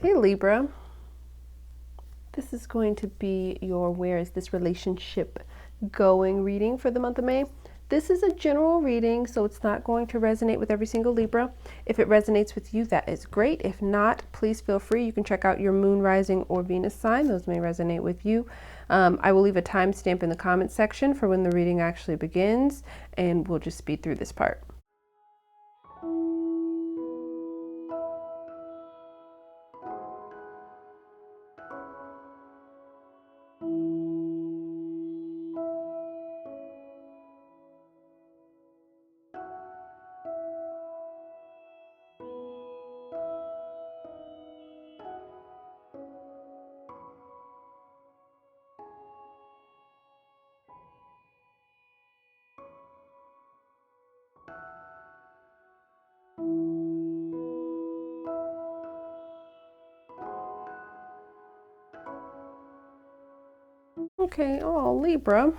Hey Libra, this is going to be your where is this relationship going reading for the month of May. This is a general reading, so it's not going to resonate with every single Libra. If it resonates with you, that is great. If not, please feel free. You can check out your moon, rising, or Venus sign. Those may resonate with you. I will leave a timestamp in the comment section for when the reading actually begins, and we'll just speed through this part. Okay, oh Libra.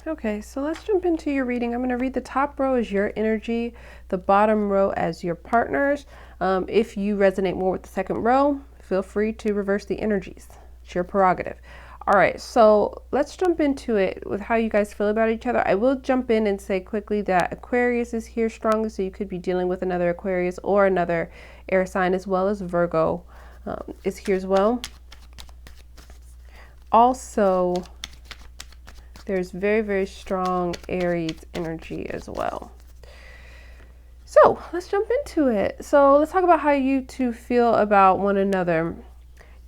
Okay, so let's jump into your reading. I'm going to read the top row as your energy, the bottom row as your partner's. If you resonate more with the second row, feel free to reverse the energies. It's your prerogative. All right, so let's jump into it with how you guys feel about each other. I will jump in and say quickly that Aquarius is here strongly, so you could be dealing with another Aquarius or another air sign, as well as Virgo is here as well. Also, there's very, very strong Aries energy as well. So let's jump into it. So let's talk about how you two feel about one another.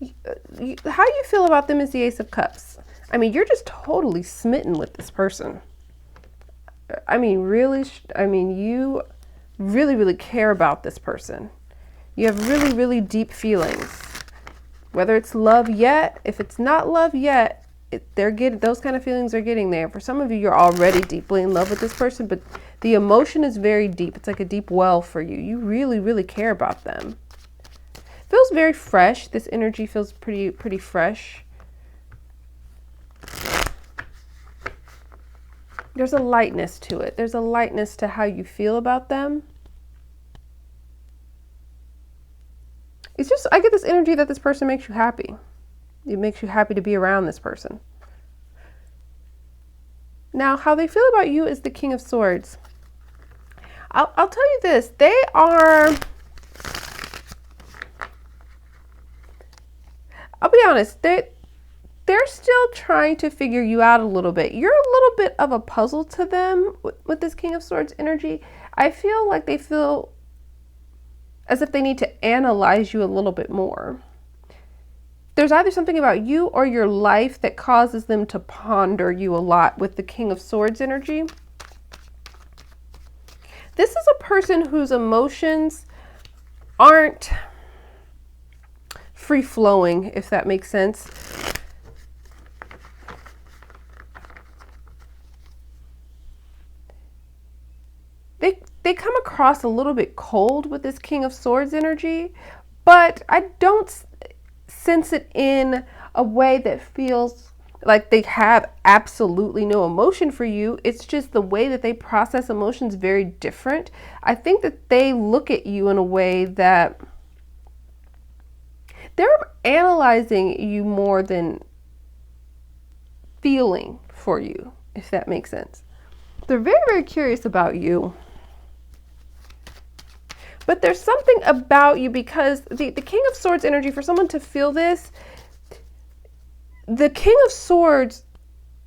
How you feel about them is the Ace of Cups. I mean, you're just totally smitten with this person. I mean, really, you really, really care about this person. You have really, really deep feelings. Whether it's love yet, if it's not love yet, those kind of feelings are getting there. For some of you, you're already deeply in love with this person, but the emotion is very deep. It's like a deep well for you. You really, really care about them. Feels very fresh. This energy feels pretty fresh. There's a lightness to it. There's a lightness to how you feel about them. It's just, I get this energy that this person makes you happy. It makes you happy to be around this person. Now, how they feel about you is the King of Swords. I'll tell you this. They are, I'll be honest, they're still trying to figure you out a little bit. You're a little bit of a puzzle to them with this King of Swords energy. I feel like they feel as if they need to analyze you a little bit more. There's either something about you or your life that causes them to ponder you a lot with the King of Swords energy. This is a person whose emotions aren't free-flowing, if that makes sense. They come across a little bit cold with this King of Swords energy, but I don't sense it in a way that feels like they have absolutely no emotion for you. It's just the way that they process emotions very different. I think that they look at you in a way that they're analyzing you more than feeling for you, if that makes sense. They're very, very curious about you. But there's something about you, because the King of Swords energy, for someone to feel this, the King of Swords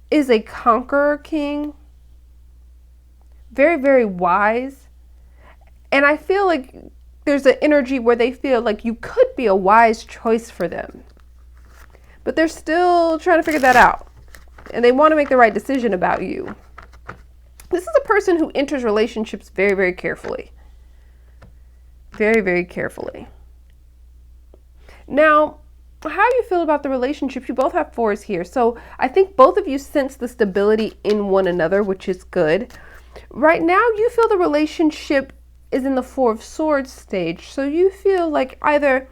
is a conqueror king. Very, very wise. And I feel like there's an energy where they feel like you could be a wise choice for them. But they're still trying to figure that out. And they want to make the right decision about you. This is a person who enters relationships very, very carefully. Very, very carefully. Now, how do you feel about the relationship? You both have fours here. So I think both of you sense the stability in one another, which is good. Right now, you feel the relationship is in the Four of Swords stage. So you feel like either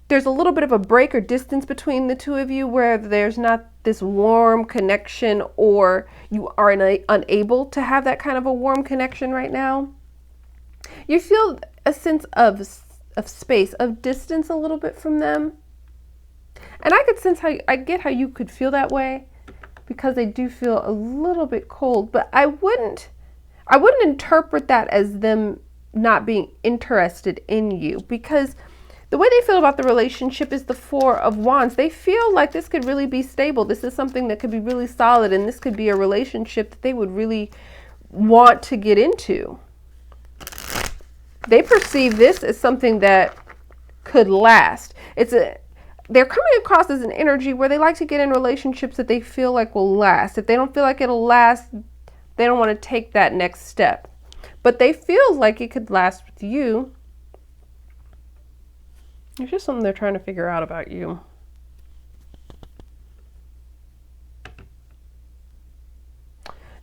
there's a little bit of a break or distance between the two of you, where there's not this warm connection, or you are unable to have that kind of a warm connection right now. You feel a sense of space, of distance a little bit from them. And I could sense I get how you could feel that way, because they do feel a little bit cold, but I wouldn't interpret that as them not being interested in you, because the way they feel about the relationship is the Four of Wands. They feel like this could really be stable. This is something that could be really solid, and this could be a relationship that they would really want to get into. They perceive this as something that could last. They're coming across as an energy where they like to get in relationships that they feel like will last. If they don't feel like it'll last, they don't want to take that next step. But they feel like it could last with you. It's just something they're trying to figure out about you.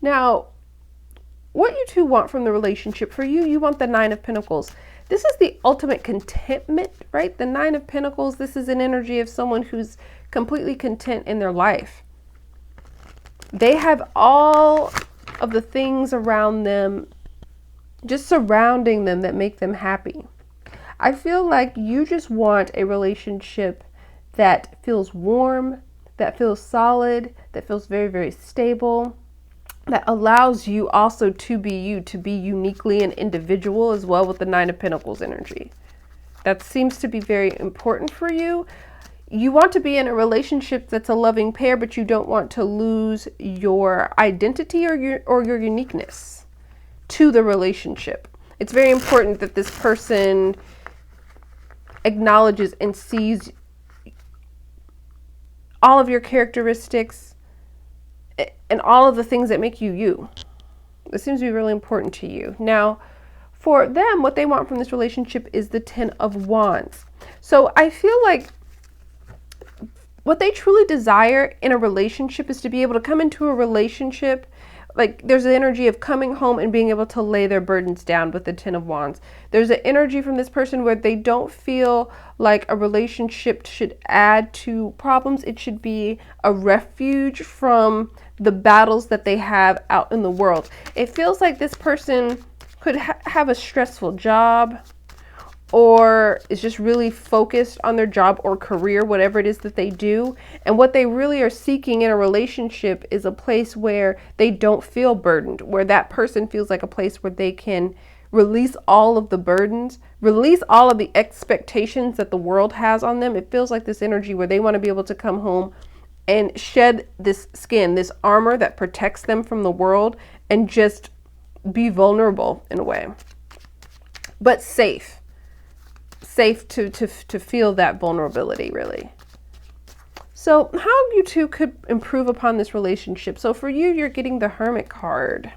Now, what you two want from the relationship, for you, you want the Nine of Pentacles. This is the ultimate contentment, right? The Nine of Pentacles, this is an energy of someone who's completely content in their life. They have all of the things around them, just surrounding them, that make them happy. I feel like you just want a relationship that feels warm, that feels solid, that feels very, very stable, that allows you also to be you, to be uniquely an individual as well, with the Nine of Pentacles energy. That seems to be very important for you. You want to be in a relationship that's a loving pair, but you don't want to lose your identity or your uniqueness to the relationship. It's very important that this person acknowledges and sees all of your characteristics and all of the things that make you you. This seems to be really important to you. Now, for them, what they want from this relationship is the Ten of Wands. So I feel like what they truly desire in a relationship is to be able to come into a relationship, like there's an energy of coming home and being able to lay their burdens down with the Ten of Wands. There's an energy from this person where they don't feel like a relationship should add to problems. It should be a refuge from the battles that they have out in the world. It feels like this person could have a stressful job, or is just really focused on their job or career, whatever it is that they do. And what they really are seeking in a relationship is a place where they don't feel burdened, where that person feels like a place where they can release all of the burdens, release all of the expectations that the world has on them. It feels like this energy where they want to be able to come home and shed this skin, this armor that protects them from the world, and just be vulnerable in a way, but safe to feel that vulnerability, really. So how you two could improve upon this relationship. So for you, you're getting the Hermit card.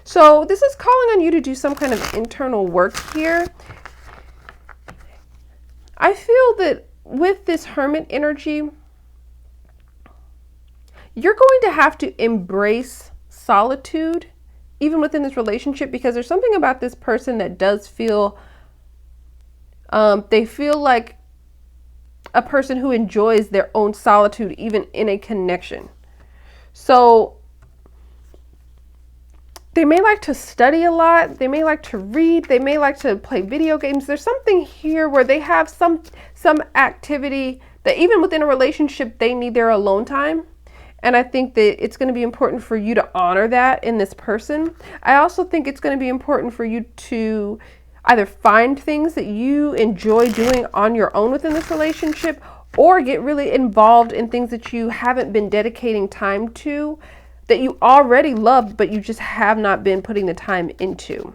So this is calling on you to do some kind of internal work here. I feel that with this Hermit energy, you're going to have to embrace solitude even within this relationship, because there's something about this person that does feel they feel like a person who enjoys their own solitude, even in a connection. So they may like to study a lot. They may like to read. They may like to play video games. There's something here where they have some activity that even within a relationship, they need their alone time. And I think that it's going to be important for you to honor that in this person. I also think it's going to be important for you to either find things that you enjoy doing on your own within this relationship, or get really involved in things that you haven't been dedicating time to, that you already love, but you just have not been putting the time into.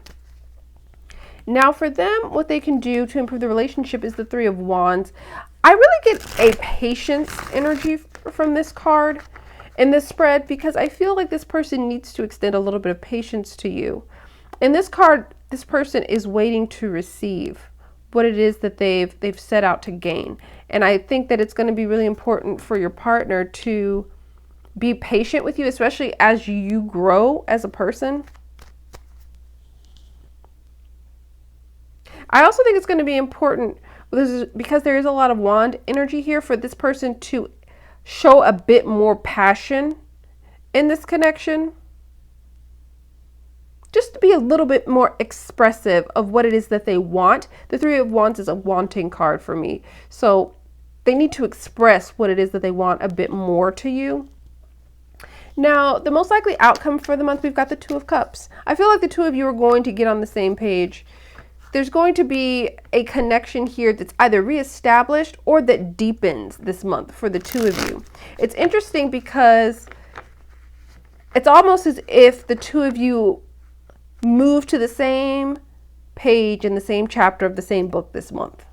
Now for them, what they can do to improve the relationship is the Three of Wands. I really get a patience energy from this card in this spread, because I feel like this person needs to extend a little bit of patience to you. In this card, this person is waiting to receive what it is that they've set out to gain. And I think that it's going to be really important for your partner to be patient with you, especially as you grow as a person. I also think it's going to be important, because there is a lot of wand energy here, for this person to show a bit more passion in this connection. just to be a little bit more expressive of what it is that they want. The Three of Wands is a wanting card for me. So they need to express what it is that they want a bit more to you. Now, the most likely outcome for the month, we've got the Two of Cups. I feel like the two of you are going to get on the same page. There's going to be a connection here that's either reestablished or that deepens this month for the two of you. It's interesting because it's almost as if the two of you move to the same page in the same chapter of the same book this month.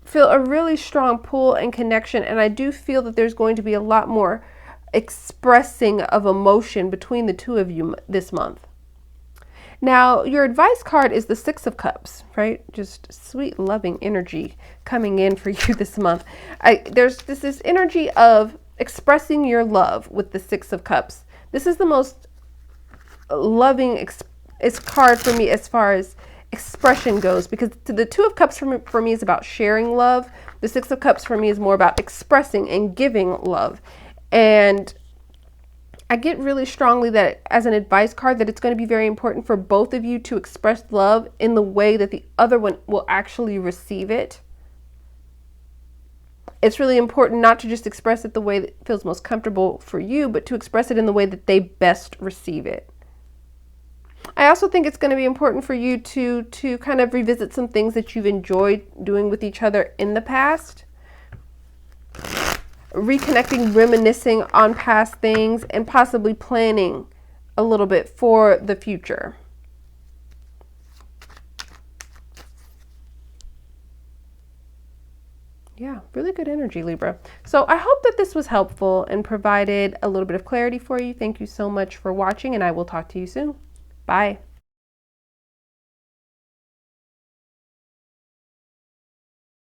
Feel a really strong pull and connection, and I do feel that there's going to be a lot more expressing of emotion between the two of you this month. Now, your advice card is the Six of Cups, right? Just sweet, loving energy coming in for you this month. There's this energy of expressing your love with the Six of Cups. This is the most loving card for me as far as expression goes, because the Two of Cups for me is about sharing love. The Six of Cups for me is more about expressing and giving love. And I get really strongly that as an advice card that it's going to be very important for both of you to express love in the way that the other one will actually receive it. It's really important not to just express it the way that feels most comfortable for you, but to express it in the way that they best receive it. I also think it's going to be important for you to kind of revisit some things that you've enjoyed doing with each other in the past. Reconnecting, reminiscing on past things, and possibly planning a little bit for the future. Yeah, really good energy, Libra. So I hope that this was helpful and provided a little bit of clarity for you. Thank you so much for watching, and I will talk to you soon. Bye.